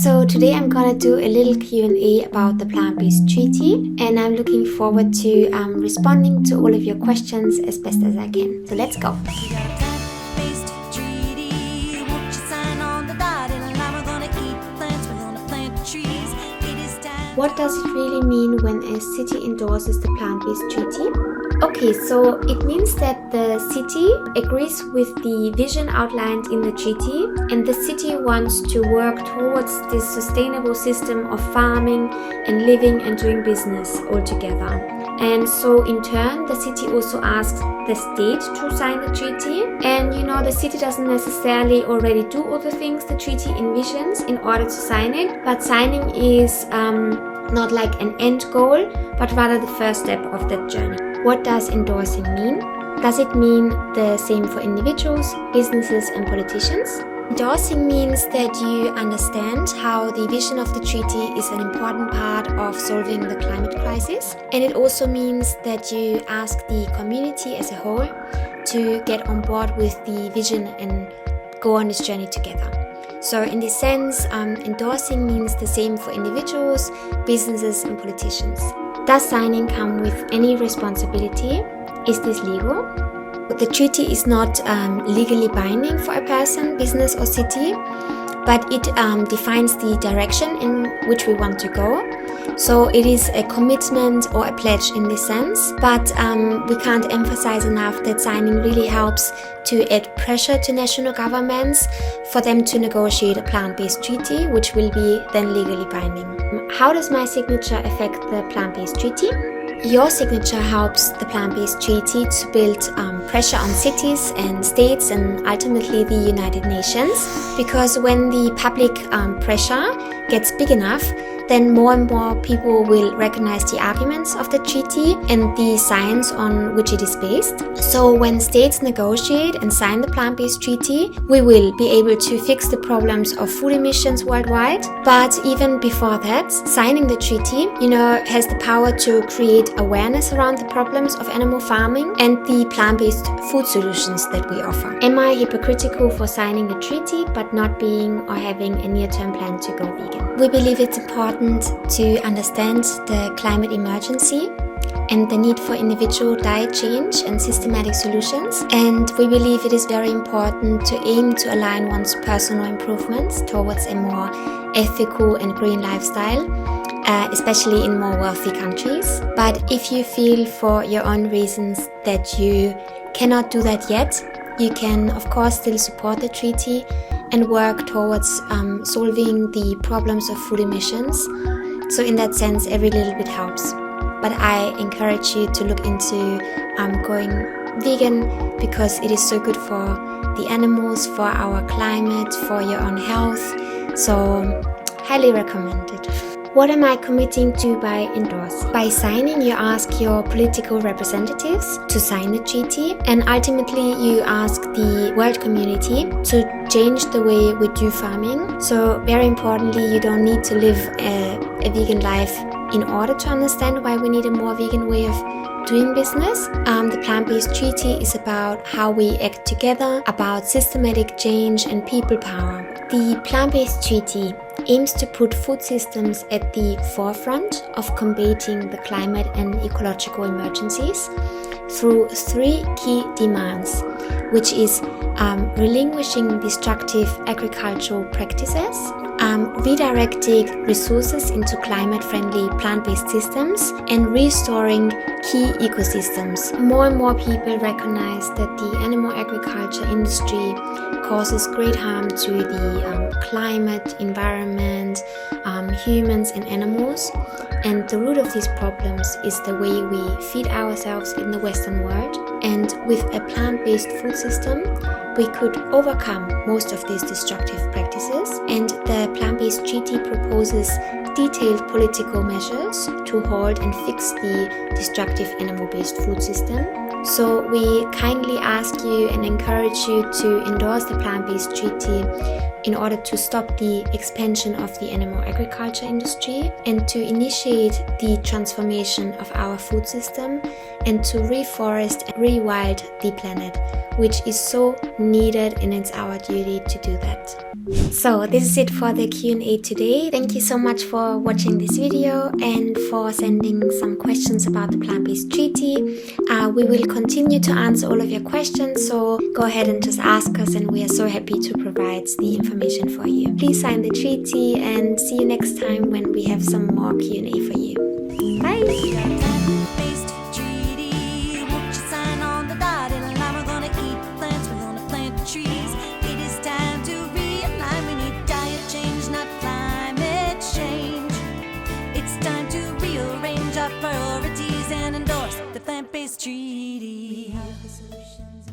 So today I'm gonna do a little Q&A about the plant-based treaty, and I'm looking forward to responding to all of your questions as best as I can. So let's go. What does it really mean when a city endorses the plant-based treaty? Okay, so it means that the city agrees with the vision outlined in the treaty, and the city wants to work towards this sustainable system of farming and living and doing business all together. And so in turn, the city also asks the state to sign the treaty. And the city doesn't necessarily already do all the things the treaty envisions in order to sign it, but signing is not like an end goal, but rather the first step of that journey. What does endorsing mean? Does it mean the same for individuals, businesses, and politicians? Endorsing means that you understand how the vision of the treaty is an important part of solving the climate crisis. And it also means that you ask the community as a whole to get on board with the vision and go on this journey together. So in this sense, endorsing means the same for individuals, businesses, and politicians. Does signing come with any responsibility? Is this legal? The treaty is not legally binding for a person, business, or city, but it defines the direction in which we want to go. So it is a commitment or a pledge in this sense, but we can't emphasize enough that signing really helps to add pressure to national governments for them to negotiate a plant-based treaty, which will be then legally binding. How does my signature affect the plant-based treaty? Your signature helps the plant-based treaty to build pressure on cities and states and ultimately the United Nations, because when the public pressure gets big enough, then more and more people will recognize the arguments of the treaty and the science on which it is based. So when states negotiate and sign the plant-based treaty, we will be able to fix the problems of food emissions worldwide. But even before that, signing the treaty, has the power to create awareness around the problems of animal farming and the plant-based food solutions that we offer. Am I hypocritical for signing a treaty but not being or having a near-term plan to go vegan? We believe it's important to understand the climate emergency and the need for individual diet change and systematic solutions. And we believe it is very important to aim to align one's personal improvements towards a more ethical and green lifestyle, especially in more wealthy countries. But if you feel for your own reasons that you cannot do that yet, you can of course still support the treaty and work towards solving the problems of food emissions. So in that sense, every little bit helps. But I encourage you to look into going vegan, because it is so good for the animals, for our climate, for your own health. So highly recommended. What am I committing to by endorse? By signing, you ask your political representatives to sign the treaty, and ultimately you ask the world community to change the way we do farming. So very importantly, you don't need to live a vegan life in order to understand why we need a more vegan way of doing business. The plant-based treaty is about how we act together, about systematic change and people power. The plant-based treaty aims to put food systems at the forefront of combating the climate and ecological emergencies through three key demands, which is relinquishing destructive agricultural practices, redirecting resources into climate-friendly plant-based systems, and restoring key ecosystems. More and more people recognize that the animal agriculture industry causes great harm to the climate, environment, humans and animals. And the root of these problems is the way we feed ourselves in the Western world. And with a plant-based food system, we could overcome most of these destructive practices. And the plant-based treaty proposes detailed political measures to halt and fix the destructive animal-based food system. So we kindly ask you and encourage you to endorse the plant-based treaty in order to stop the expansion of the animal agriculture industry and to initiate the transformation of our food system and to reforest and rewild the planet, which is so needed, and it's our duty to do that. So this is it for the Q&A today. Thank you so much for watching this video and for sending some questions about the plant-based treaty. We will continue to answer all of your questions, so go ahead and just ask us, and we are so happy to provide the information for you. Please sign the treaty, and see you next time when we have some more Q&A for you. Bye! Priorities and endorse the plant-based treaty. We have the solutions.